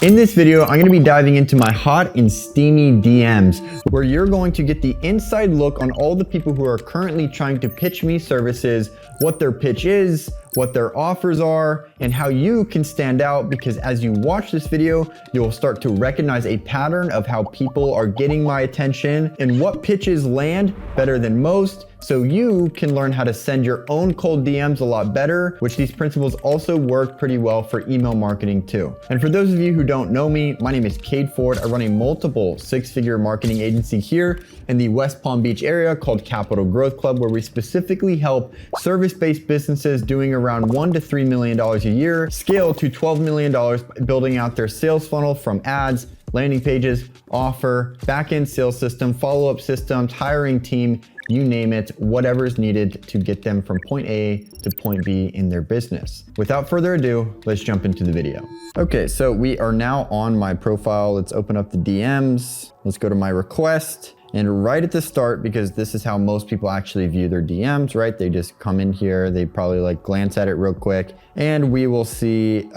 In this video, I'm gonna be diving into my hot and steamy DMs, where you're going to get the inside look on all the people who are currently trying to pitch me services, what their pitch is, what their offers are, and how you can stand out, because as you watch this video, you'll start to recognize a pattern of how people are getting my attention and what pitches land better than most, so you can learn how to send your own cold DMs a lot better, which these principles also work pretty well for email marketing too. And for those of you who don't know me, my name is Cade. I run a multiple six-figure marketing agency here in the West Palm Beach area called Capital Growth Club, where we specifically help service-based businesses doing around $1 to $3 million a year scale to $12 million by building out their sales funnel from ads, landing pages, offer, back-end sales system, follow-up systems, hiring team, you name it, whatever is needed to get them from point A to point B in their business. Without further ado, let's jump into the video. Okay, so we are now on my profile. Let's open up the DMs. Let's go to my request. And right at the start, because this is how most people actually view their DMs, right? They just come in here, they probably like glance at it real quick, and we will see,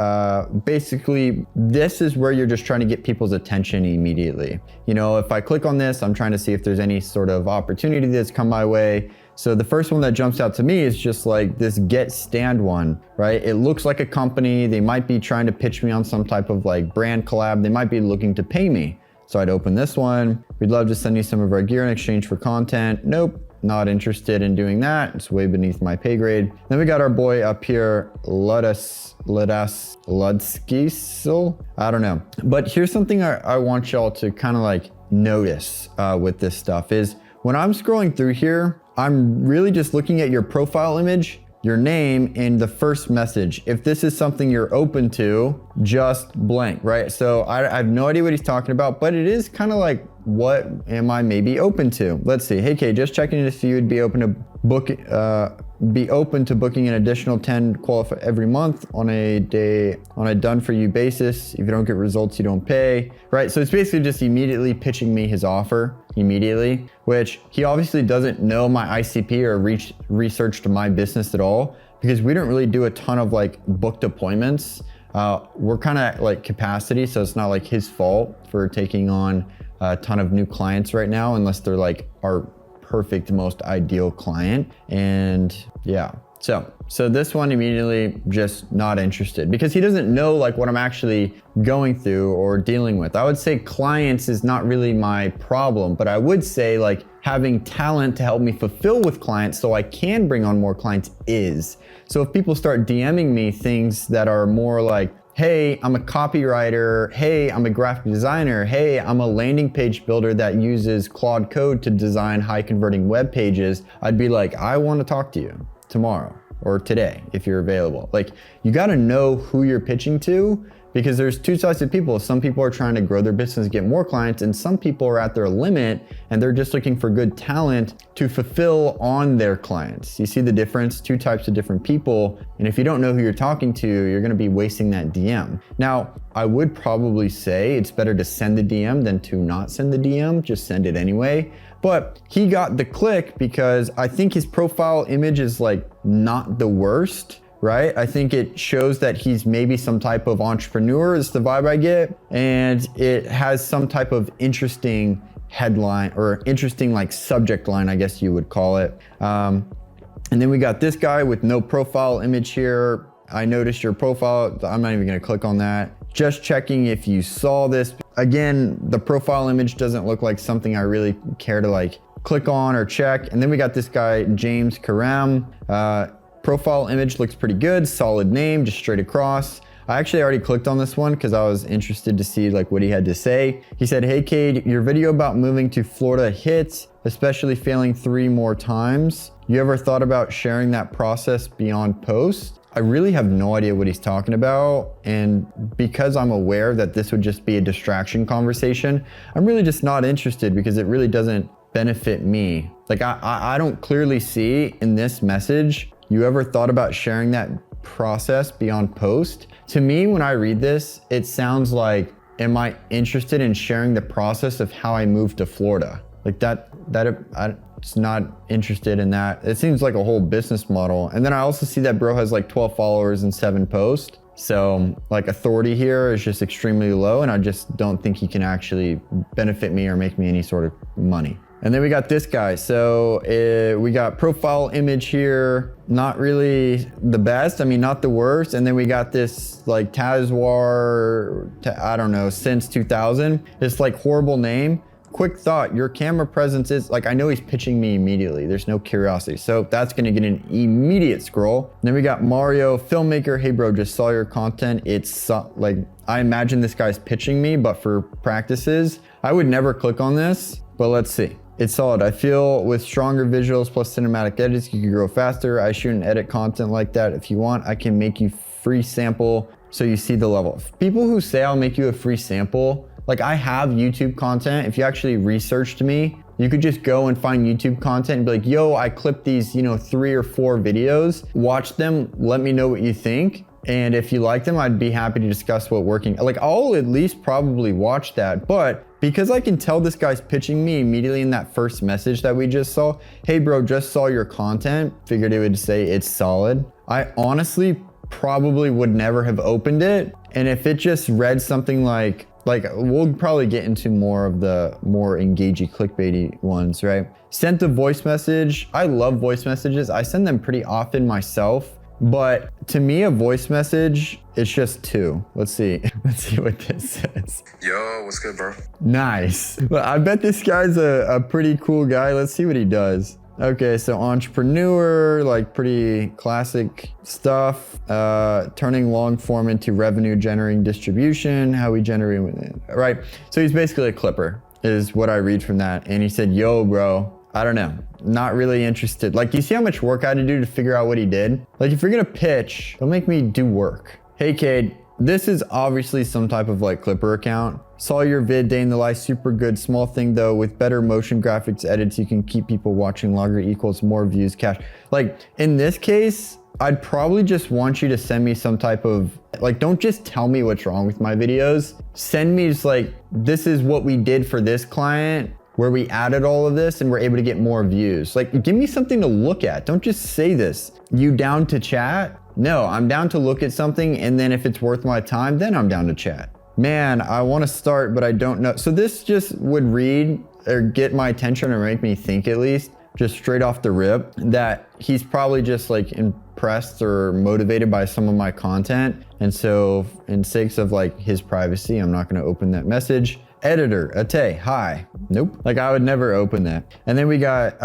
basically, this is where you're just trying to get people's attention immediately. You know, if I click on this, I'm trying to see if there's any sort of opportunity that's come my way. So the first one that jumps out to me is just like this get stand one, right? It looks like a company. They might be trying to pitch me on some type of like brand collab. They might be looking to pay me. So I'd open this one. We'd love to send you some of our gear in exchange for content. Nope, not interested in doing that. It's way beneath my pay grade. Then we got our boy up here, Ludskisel. I don't know. But here's something I want y'all to kind of like notice with this stuff is when I'm scrolling through here, I'm really just looking at your profile image, your name, and the first message. If this is something you're open to, just blank, right? So I have no idea what he's talking about, but it is kind of like, what am I maybe open to? Let's see. Hey, Kay, just checking if you would be open to booking an additional 10 qualify every month on a done for you basis. If you don't get results, you don't pay, right? So it's basically just immediately pitching me his offer immediately, which he obviously doesn't know my ICP or researched my business at all, because we don't really do a ton of like booked appointments. We're kind of like capacity, so it's not like his fault for taking on a ton of new clients right now, unless they're like our perfect, most ideal client. And yeah, so this one immediately just not interested, because he doesn't know like what I'm actually going through or dealing with. I would say clients is not really my problem, but I would say like having talent to help me fulfill with clients so I can bring on more clients is. So if people start DMing me things that are more like, hey, I'm a copywriter. Hey, I'm a graphic designer. Hey, I'm a landing page builder that uses Claude Code to design high converting web pages, I'd be like, I want to talk to you tomorrow or today if you're available. Like, you got to know who you're pitching to, because there's two sides of people. Some people are trying to grow their business, get more clients, and some people are at their limit and they're just looking for good talent to fulfill on their clients. You see the difference? Two types of different people. And if you don't know who you're talking to, you're gonna be wasting that DM. Now, I would probably say it's better to send the DM than to not send the DM, just send it anyway. But he got the click because I think his profile image is like not the worst, right? I think it shows that he's maybe some type of entrepreneur is the vibe I get. And it has some type of interesting headline or interesting like subject line, I guess you would call it. And then we got this guy with no profile image here. I noticed your profile. I'm not even gonna click on that. Just checking if you saw this. Again, the profile image doesn't look like something I really care to like click on or check. And then we got this guy, James Karam. Profile image looks pretty good, solid name, just straight across. I actually already clicked on this one because I was interested to see like what he had to say. He said, hey Cade, your video about moving to Florida hits, especially failing 3 more times. You ever thought about sharing that process beyond post? I really have no idea what he's talking about. And because I'm aware that this would just be a distraction conversation, I'm really just not interested, because it really doesn't benefit me. Like I don't clearly see in this message, you ever thought about sharing that process beyond post? To me, when I read this, it sounds like, am I interested in sharing the process of how I moved to Florida? Like I'm just not interested in that. It seems like a whole business model. And then I also see that bro has like 12 followers and 7 posts. So like authority here is just extremely low, and I just don't think he can actually benefit me or make me any sort of money. And then we got this guy. So we got profile image here, not really the best. I mean, not the worst. And then we got this like Tazwar, I don't know, since 2000. This like horrible name. Quick thought, your camera presence is like, I know he's pitching me immediately. There's no curiosity. So that's gonna get an immediate scroll. And then we got Mario, filmmaker. Hey bro, just saw your content. It's like, I imagine this guy's pitching me, but for practices, I would never click on this, but let's see. It's solid. I feel with stronger visuals plus cinematic edits, you can grow faster. I shoot and edit content like that. If you want, I can make you free sample so you see the level. People who say I'll make you a free sample, like I have YouTube content. If you actually researched me, you could just go and find YouTube content and be like, yo, I clipped these, 3 or 4 videos, watch them, let me know what you think. And if you like them, I'd be happy to discuss what working. Like I'll at least probably watch that, but because I can tell this guy's pitching me immediately in that first message that we just saw, hey bro, just saw your content, figured it would say it's solid. I honestly probably would never have opened it. And if it just read something like we'll probably get into more of the more engaging clickbaity ones, right? Sent a voice message. I love voice messages. I send them pretty often myself. But to me, a voice message, it's just 2. Let's see. Let's see what this says. Yo, what's good, bro? Nice. Well, I bet this guy's a pretty cool guy. Let's see what he does. Okay, so entrepreneur, like pretty classic stuff. Turning long form into revenue generating distribution, how we generate with it. Right. So he's basically a clipper is what I read from that. And he said, yo, bro, I don't know. Not really interested. Like, you see how much work I had to do to figure out what he did? Like, if you're gonna pitch, don't make me do work. Hey, Cade, this is obviously some type of like clipper account. Saw your vid, day in the life, super good. Small thing though, with better motion graphics edits, you can keep people watching longer, equals more views, cash. Like in this case, I'd probably just want you to send me some type of, like, don't just tell me what's wrong with my videos. Send me just like, this is what we did for this client, where we added all of this and we're able to get more views. Like, give me something to look at. Don't just say this. You down to chat? No, I'm down to look at something, and then if it's worth my time, then I'm down to chat. Man, I want to start, but I don't know. So this just would read or get my attention or make me think at least, just straight off the rip, that he's probably just like impressed or motivated by some of my content. And so in sakes of like his privacy, I'm not going to open that message. Editor, Ate, hi. Nope. Like I would never open that. And then we got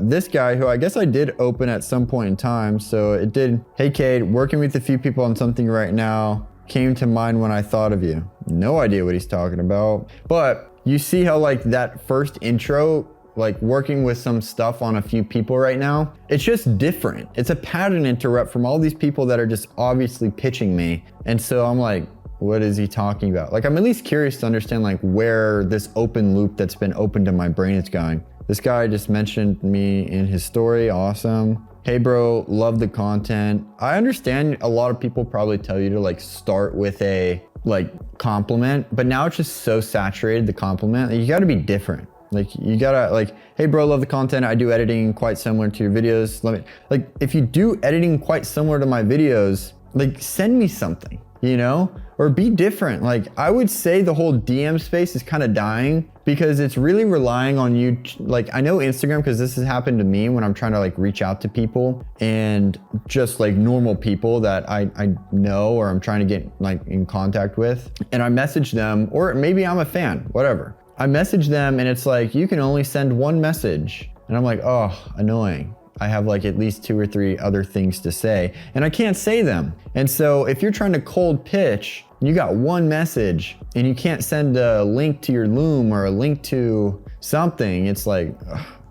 this guy who I guess I did open at some point in time. So it did, hey Cade, working with a few people on something right now. Came to mind when I thought of you. No idea what he's talking about. But you see how like that first intro, like working with some stuff on a few people right now, it's just different. It's a pattern interrupt from all these people that are just obviously pitching me. And so I'm like, what is he talking about? Like, I'm at least curious to understand like where this open loop that's been opened in my brain is going. This guy just mentioned me in his story. Awesome. Hey bro, love the content. I understand a lot of people probably tell you to like start with a like compliment, but now it's just so saturated, the compliment, that you gotta be different. Like you gotta like, hey bro, love the content. I do editing quite similar to your videos. Let me, like, if you do editing quite similar to my videos, like send me something, you know, or be different. Like I would say the whole DM space is kind of dying because it's really relying on you. Like I know Instagram, because this has happened to me when I'm trying to like reach out to people and just like normal people that I know or I'm trying to get like in contact with, and I message them, or maybe I'm a fan, whatever. I message them and it's like, you can only send one message. And I'm like, oh, annoying. I have like at least 2 or 3 other things to say and I can't say them. And so if you're trying to cold pitch, you got one message and you can't send a link to your Loom or a link to something, it's like,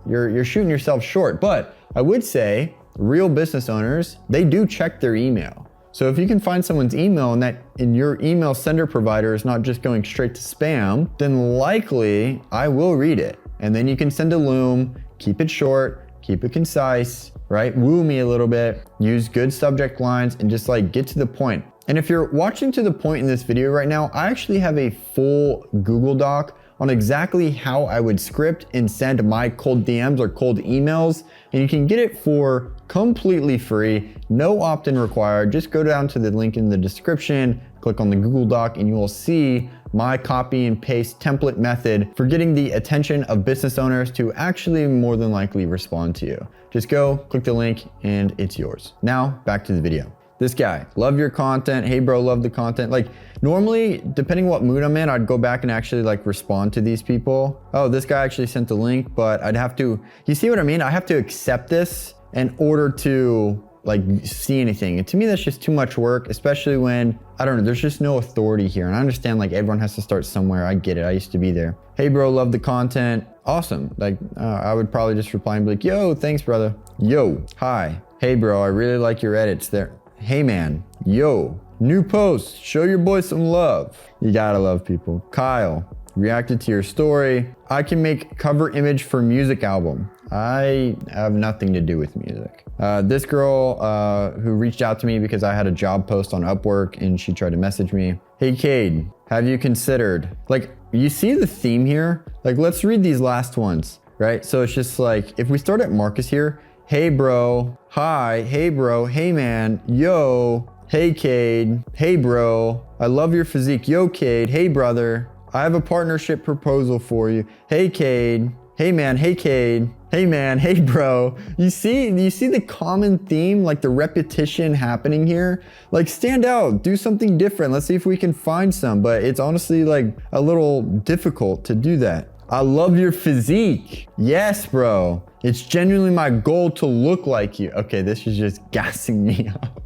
you're shooting yourself short. But I would say real business owners, they do check their email. So if you can find someone's email and that in your email sender provider is not just going straight to spam, then likely I will read it. And then you can send a Loom, keep it short, keep it concise, right? Woo me a little bit, use good subject lines, and just like get to the point. And if you're watching to the point in this video right now, I actually have a full Google Doc on exactly how I would script and send my cold DMs or cold emails. And you can get it for completely free, no opt-in required. Just go down to the link in the description, click on the Google Doc, and you will see my copy and paste template method for getting the attention of business owners to actually more than likely respond to you. Just go, click the link, and it's yours. Now, back to the video. This guy, love your content. Hey bro, love the content. Like normally, depending what mood I'm in, I'd go back and actually like respond to these people. Oh, this guy actually sent the link, but I'd have to, you see what I mean? I have to accept this in order to like see anything. And to me, that's just too much work, especially when, I don't know, there's just no authority here. And I understand like everyone has to start somewhere. I get it. I used to be there. Hey bro, love the content. Awesome. Like I would probably just reply and be like, yo, thanks brother. Yo, hi. Hey bro, I really like your edits there. Hey man, yo, new post, show your boy some love. You gotta love people. Kyle, reacted to your story. I can make cover image for music album. I have nothing to do with music. This girl who reached out to me because I had a job post on Upwork and she tried to message me. Hey Cade, have you considered, like, you see the theme here? Like, let's read these last ones, right? So it's just like, if we start at Marcus here, hey bro, hi, hey bro, hey man, yo, hey Cade, hey bro, I love your physique, yo Cade, hey brother, I have a partnership proposal for you, hey Cade, hey man, hey Cade, hey man, hey bro. You see the common theme, like the repetition happening here? Like stand out, do something different. Let's see if we can find some, but it's honestly like a little difficult to do that. I love your physique. Yes, bro. It's genuinely my goal to look like you. Okay, this is just gassing me up.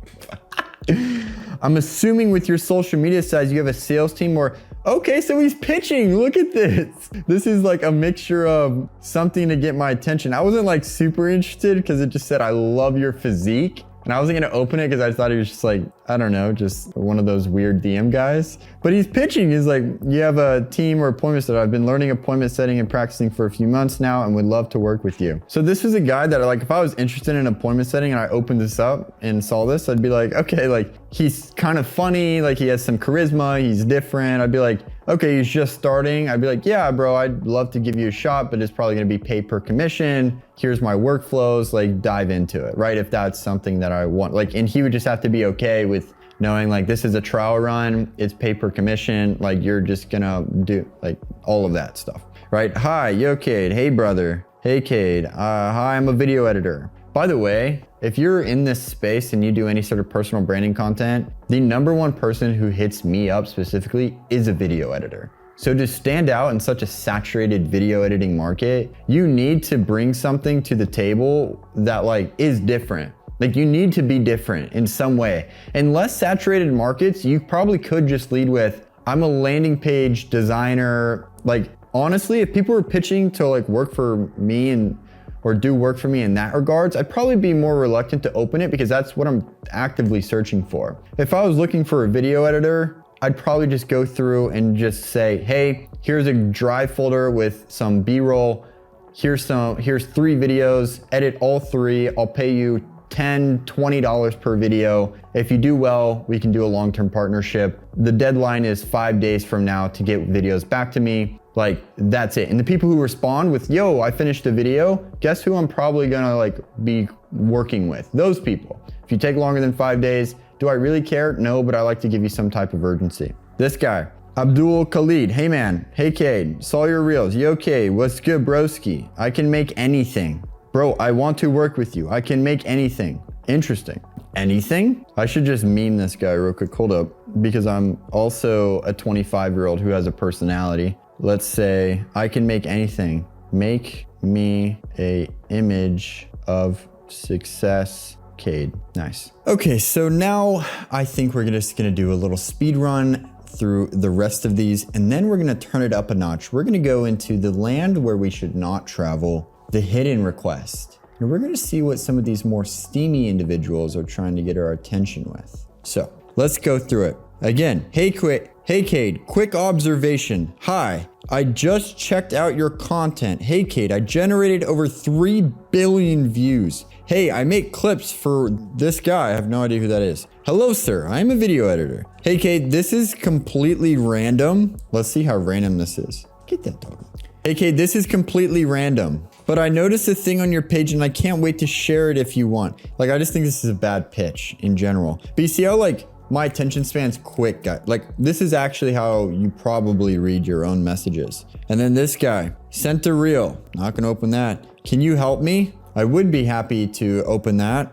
I'm assuming with your social media size, you have a sales team or, okay, so he's pitching. Look at this. This is like a mixture of something to get my attention. I wasn't like super interested because it just said, I love your physique. And I wasn't gonna open it because I thought he was just like, I don't know, just one of those weird DM guys. But he's pitching. He's like, you have a team or appointment setter. I've been learning appointment setting and practicing for a few months now and would love to work with you. So this was a guy that like, if I was interested in appointment setting and I opened this up and saw this, I'd be like, okay, like he's kind of funny. Like he has some charisma. He's different. I'd be like, okay, he's just starting. I'd be like, yeah, bro, I'd love to give you a shot, but it's probably gonna be pay per commission. Here's my workflows, like dive into it, right? If that's something that I want, like, and he would just have to be okay with knowing like, this is a trial run, it's pay per commission, like you're just gonna do like all of that stuff, right? Hi, yo Cade, hey brother, hey Cade, hi, I'm a video editor. By the way, if you're in this space and you do any sort of personal branding content, the #1 person who hits me up specifically is a video editor. So to stand out in such a saturated video editing market, you need to bring something to the table that like is different. Like you need to be different in some way. In less saturated markets, you probably could just lead with, I'm a landing page designer. Like honestly, if people were pitching to like work for me or do work for me in that regards, I'd probably be more reluctant to open it because that's what I'm actively searching for. If I was looking for a video editor, I'd probably just go through and just say, hey, here's a drive folder with some B-roll. Here's 3 videos, edit all 3. I'll pay you $10, $20 per video. If you do well, we can do a long-term partnership. The deadline is 5 days from now to get videos back to me. Like, that's it. And the people who respond with, yo, I finished a video, guess who I'm probably gonna like be working with? Those people. If you take longer than 5 days, do I really care? No, but I like to give you some type of urgency. This guy, Abdul Khalid. Hey man, hey Cade, saw your reels. Yo Cade, what's good broski? I can make anything. Bro, I want to work with you. I can make anything. Interesting. Anything? I should just meme this guy real quick. Hold up, because I'm also a 25-year-old who has a personality. Let's say I can make anything. Make me a image of success. Cade. Nice. Okay, so now I think we're just gonna do a little speed run through the rest of these, and then we're gonna turn it up a notch. We're gonna go into the land where we should not travel, the hidden request. And we're gonna see what some of these more steamy individuals are trying to get our attention with. So let's go through it. Again, hey Cade, quick observation. Hi, I just checked out your content. Hey Cade, I generated over 3 billion views. Hey, I make clips for this guy. I have no idea who that is. Hello, sir. I'm a video editor. Hey, Cade, this is completely random. Let's see how random this is. Get that dog. Hey, Cade, this is completely random, but I noticed a thing on your page and I can't wait to share it if you want. Like, I just think this is a bad pitch in general. But you see how like my attention span's quick, guy. Like, this is actually how you probably read your own messages. And then this guy, sent a reel. Not gonna open that. Can you help me? I would be happy to open that,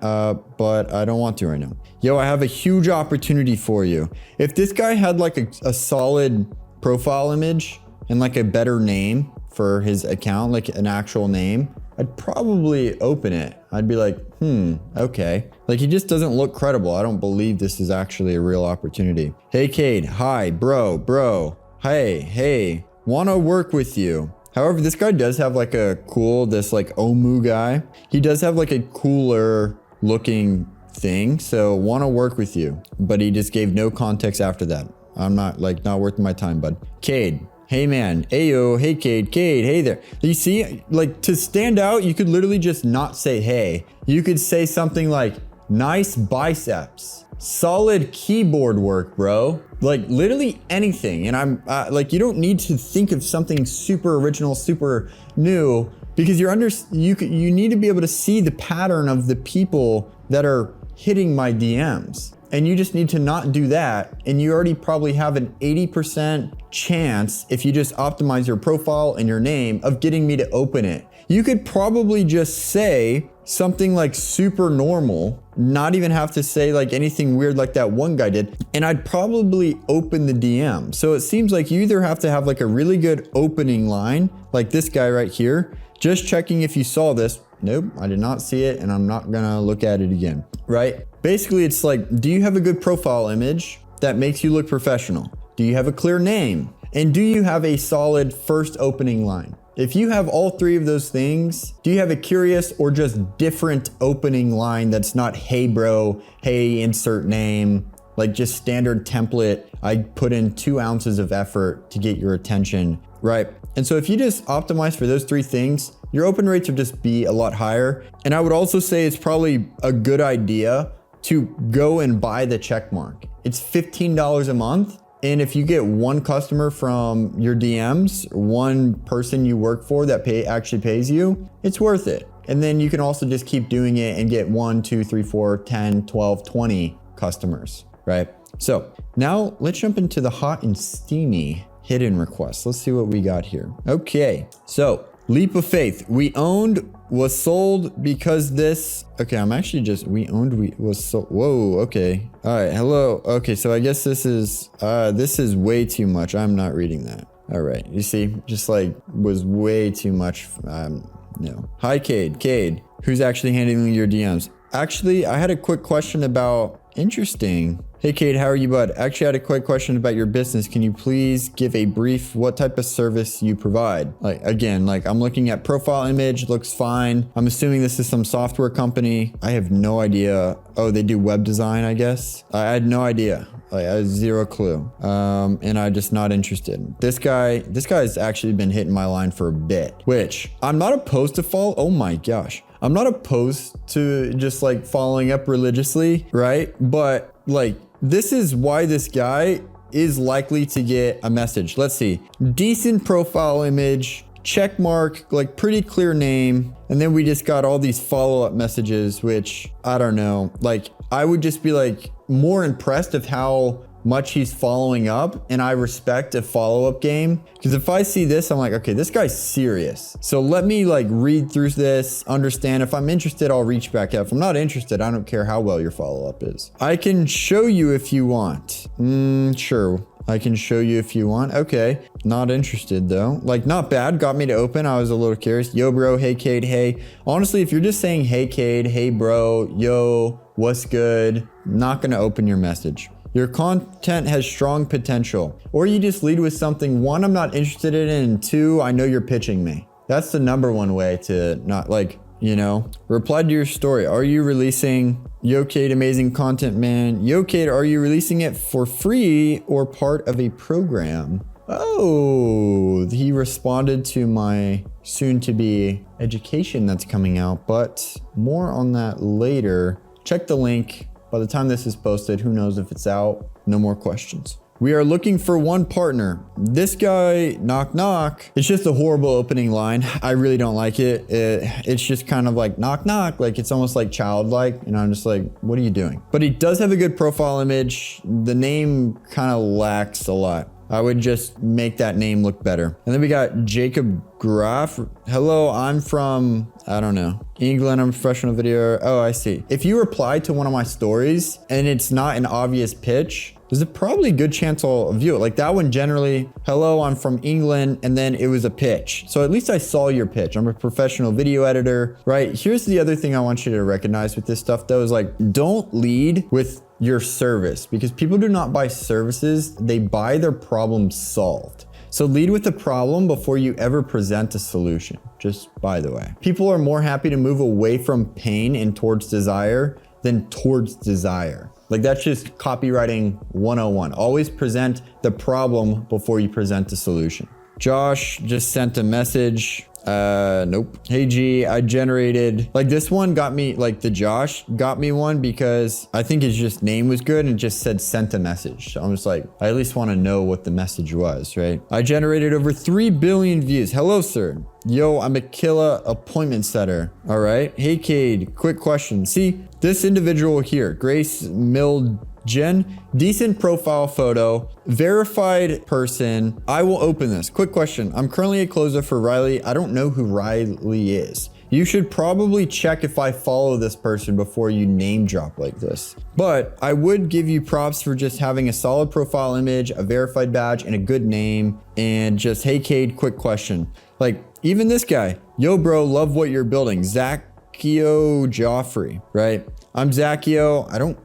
but I don't want to right now. Yo, I have a huge opportunity for you. If this guy had like a solid profile image and like a better name for his account, like an actual name, I'd probably open it. I'd be like, okay. Like, he just doesn't look credible. I don't believe this is actually a real opportunity. Hey, Cade. Hi, bro. Hey, wanna work with you. However, this guy does have like this like Omu guy. He does have like a cooler looking thing. So wanna work with you, but he just gave no context after that. I'm not worth my time, bud. Cade. Hey man, ayo, hey Cade, hey there. You see, like, to stand out, you could literally just not say hey. You could say something like, nice biceps, solid keyboard work, bro. Like, literally anything. And I'm like, you don't need to think of something super original, super new, because you need to be able to see the pattern of the people that are hitting my DMs. And you just need to not do that. And you already probably have an 80% chance, if you just optimize your profile and your name, of getting me to open it. You could probably just say something like super normal, not even have to say like anything weird like that one guy did, and I'd probably open the DM. So it seems like you either have to have like a really good opening line, like this guy right here, just checking if you saw this. Nope, I did not see it, and I'm not gonna look at it again, right? Basically, it's like, do you have a good profile image that makes you look professional? Do you have a clear name? And do you have a solid first opening line? If you have all three of those things, do you have a curious or just different opening line that's not, hey bro, hey insert name, like just standard template, I put in 2 ounces of effort to get your attention, right? And so if you just optimize for those 3 things, your open rates would just be a lot higher. And I would also say it's probably a good idea to go and buy the check mark. It's $15 a month. And if you get one customer from your DMs, one person you work for that actually pays you, it's worth it. And then you can also just keep doing it and get 1, 2, 3, 4, 10, 12, 20 customers, right? So now let's jump into the hot and steamy hidden requests. Let's see what we got here. Okay, so leap of faith. We owned, was sold because this. Okay, I'm actually just, was sold. Whoa, okay. All right, hello. Okay, so I guess this is way too much. I'm not reading that. All right, you see, just like was way too much. No. Hi, Cade, who's actually handling your DMs? Actually, I had a quick question about, interesting. Hey Cade, how are you, bud? Actually, I had a quick question about your business. Can you please give a brief what type of service you provide? Like, again, like I'm looking at profile image, looks fine. I'm assuming this is some software company. I have no idea. Oh, they do web design, I guess. I had no idea. Like, I had zero clue. And I'm just not interested. This guy's actually been hitting my line for a bit, which I'm not opposed to follow. Oh my gosh. I'm not opposed to just like following up religiously, right? But like, this is why this guy is likely to get a message. Let's see. Decent profile image, check mark, like pretty clear name. And then we just got all these follow-up messages, which I don't know. Like, I would just be like more impressed of how much he's following up, and I respect a follow-up game. Because if I see this, I'm like, okay, this guy's serious. So let me like read through this, understand. If I'm interested, I'll reach back out. If I'm not interested, I don't care how well your follow-up is. I can show you if you want. Sure. I can show you if you want. Okay. Not interested though. Like, not bad. Got me to open. I was a little curious. Yo, bro. Hey, Cade. Hey. Honestly, if you're just saying, hey, Cade. Hey, bro. Yo, what's good? Not going to open your message. Your content has strong potential. Or you just lead with something, 1, I'm not interested in, and 2, I know you're pitching me. That's the number 1 way to not, like, you know, reply to your story. Are you releasing, yo Cade, amazing content, man. Yo Cade, are you releasing it for free or part of a program? Oh, he responded to my soon to be education that's coming out, but more on that later. Check the link. By the time this is posted, who knows if it's out? No more questions. We are looking for one partner. This guy, knock, knock. It's just a horrible opening line. I really don't like it. It's just kind of like knock, knock. Like it's almost like childlike. And I'm just like, what are you doing? But he does have a good profile image. The name kind of lacks a lot. I would just make that name look better. And then we got Jacob Graff. Hello, I'm from, I don't know, England. I'm a professional video. Oh, I see. If you reply to one of my stories and it's not an obvious pitch, there's probably a good chance I'll view it. Like that one generally, hello, I'm from England, and then it was a pitch. So at least I saw your pitch. I'm a professional video editor, right? Here's the other thing I want you to recognize with this stuff though, is like, don't lead with your service, because people do not buy services, they buy their problem solved. So lead with the problem before you ever present a solution, just by the way. People are more happy to move away from pain and towards desire than towards desire. Like that's just copywriting 101. Always present the problem before you present the solution. Josh just sent a message. Nope. Hey G, I generated, like this one got me, like the Josh got me one because I think his just name was good and it just said sent a message. So I'm just like, I at least want to know what the message was, right? I generated over 3 billion views. Hello, sir. Yo, I'm a killer appointment setter. All right. Hey, Cade, quick question. See this individual here, Grace Jen, decent profile photo, verified person. I will open this. Quick question. I'm currently a closer for Riley. I don't know who Riley is. You should probably check if I follow this person before you name drop like this. But I would give you props for just having a solid profile image, a verified badge, and a good name. And just, hey, Cade, quick question. Like even this guy, yo, bro, love what you're building. Zacchio Joffrey, right? I'm Zacchio.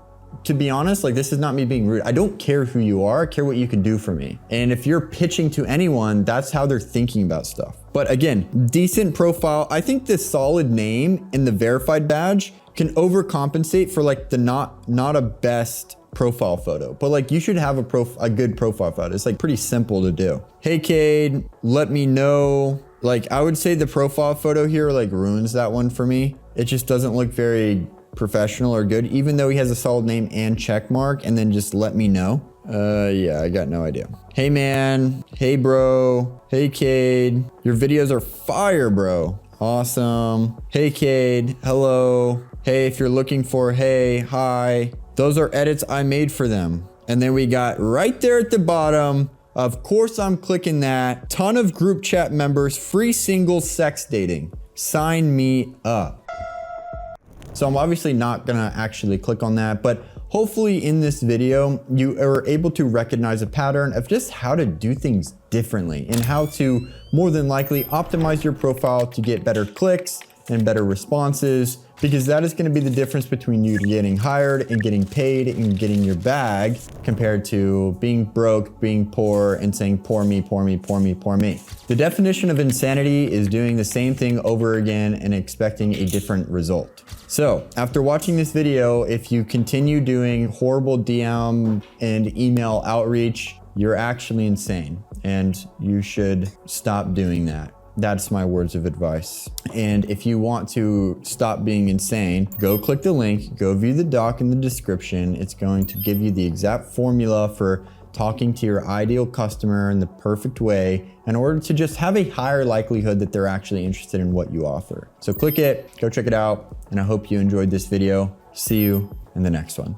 To be honest, like this is not me being rude. I don't care who you are, I care what you can do for me. And if you're pitching to anyone, that's how they're thinking about stuff. But again, decent profile. I think the solid name and the verified badge can overcompensate for like the not a best profile photo. But like you should have a good profile photo. It's like pretty simple to do. Hey Cade, let me know. Like I would say the profile photo here like ruins that one for me. It just doesn't look very professional or good, even though he has a solid name and check mark, and then just let me know. Yeah, I got no idea. Hey man, hey bro, hey Cade, your videos are fire, bro. Awesome. Hey Cade, hello. Hey, if you're looking for, hey, hi. Those are edits I made for them. And then we got right there at the bottom, of course I'm clicking that, ton of group chat members, free single sex dating. Sign me up. So I'm obviously not gonna actually click on that, but hopefully in this video, you are able to recognize a pattern of just how to do things differently and how to more than likely optimize your profile to get better clicks and better responses, because that is gonna be the difference between you getting hired and getting paid and getting your bag compared to being broke, being poor, and saying poor me, poor me, poor me, poor me. The definition of insanity is doing the same thing over again and expecting a different result. So after watching this video, if you continue doing horrible DM and email outreach, you're actually insane and you should stop doing that. That's my words of advice. And if you want to stop being insane, go click the link, go view the doc in the description. It's going to give you the exact formula for talking to your ideal customer in the perfect way in order to just have a higher likelihood that they're actually interested in what you offer. So click it, go check it out, and I hope you enjoyed this video. See you in the next one.